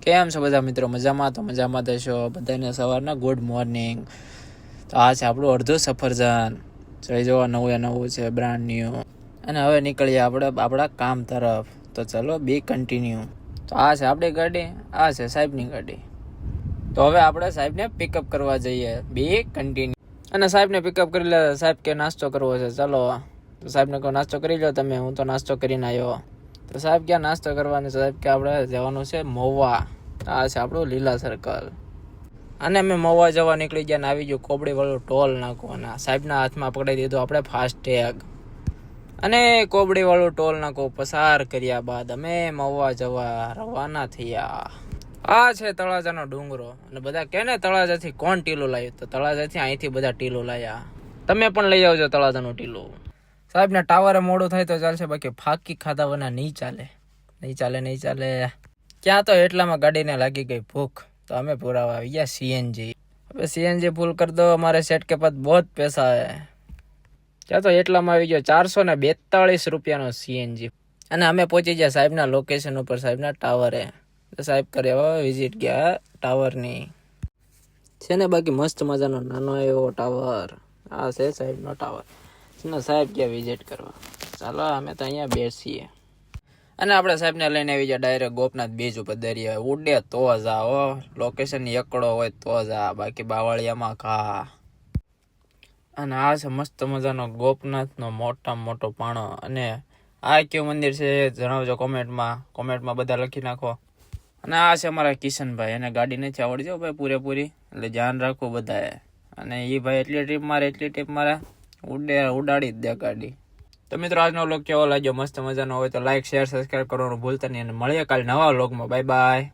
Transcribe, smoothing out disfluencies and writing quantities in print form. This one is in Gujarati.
કેમ છો બધા મિત્રો? મજામાં? તો મજામાં થશો બધાને સવારના ગુડ મોર્નિંગ. તો આ છે આપણું અડધું સફરજન, જોઈ જોવા નવું છે, બ્રાન્ડ ન્યૂ. અને હવે નીકળીએ આપણે આપણા કામ તરફ. તો ચલો બી કન્ટિન્યુ. તો આ છે આપણી ગાડી, આ છે સાહેબની ગાડી. તો હવે આપણે સાહેબને પિકઅપ કરવા જઈએ, બી કન્ટિન્યુ. અને સાહેબને પિકઅપ કરી લે. સાહેબ કે નાસ્તો કરવો છે, ચલો. તો સાહેબને કહો નાસ્તો કરી લો તમે, હું તો નાસ્તો કરીને આવ્યો. તો સાહેબ ક્યાં નાસ્તો કરવાનો? સાહેબ કે આપણે જવાનું છે મહુવા. આ છે આપણું લીલા સર્કલ. અને અમે મહુવા જવા નીકળી ગયા ને આવી ગયું કોબડી વાળું ટોલ નાખવાના. સાહેબના હાથમાં પકડાઈ દીધું આપણે ફાસ્ટેગ. અને કોબડી વાળું ટોલ નાકો પસાર કર્યા બાદ અમે મહુવા જવા રવાના થયા. આ છે તળાજાનો ડુંગરો. અને બધા કહે ને તળાજાથી કોણ ટીલું લાવ્યું? તો તળાજાથી અહીંથી બધા ટીલું લાવ્યા. તમે પણ લઈ આવજો તળાજાનું ટીલું. સાહેબને ટાવરે મોડું થાય તો ચાલશે, બાકી ફાકી ખાધા વના નહીં ચાલે. ક્યાં તો એટલામાં ગાડીને લાગી ગઈ ભૂખ, તો અમે પુરાવા આવી ગયા સીએનજી. હવે સીએનજી ફૂલ कर दो, हमारे सेट के पास बहुत पैसा है. ક્યાં તો એટલામાં આવી ગયો 442 રૂપિયાનો સીએનજી. અને અમે પહોંચી ગયા સાહેબના લોકેશન ઉપર, સાહેબના ટાવરે. તો સાહેબ કરે વિઝિટ ગયા ટાવરની. છે ને બાકી મસ્ત મજાનો નાનો એવો ટાવર. આ છે સાહેબનો ટાવર. સાહેબ ગયા વિઝિટ કરવા. ચાલો અમે તો અહીંયા બેસીએ. અને આપણે સાહેબને લઈને આવી જાય ડાયરેક્ટ ગોપનાથ બીચ ઉપર દરિયા. ઉડે તો જાઓ, લોકેશન એકડો હોય તો જા, બાકી બાવળિયામાં ઘા. અને આ છે મસ્ત મજાનો ગોપનાથનો મોટામાં મોટો પાણો. અને આ કયું મંદિર છે જણાવજો કોમેન્ટમાં બધા લખી નાખો. અને આ છે અમારા કિશનભાઈ, એને ગાડી નથી આવડતી ભાઈ પૂરેપૂરી, એટલે ધ્યાન રાખવું બધાએ. અને એ ભાઈ એટલી ટ્રીપ મારે ઉડાડી જ દે ગાડી. તો મિત્રો આજનો વ્લોગ કેવો લાગ્યો? મસ્ત મજાનો હોય તો લાઈક, શેર, સબસ્ક્રાઈબ કરવાનું ભૂલતા નહીં. અને મળીએ કાલે નવા વ્લોગમાં. Bye bye.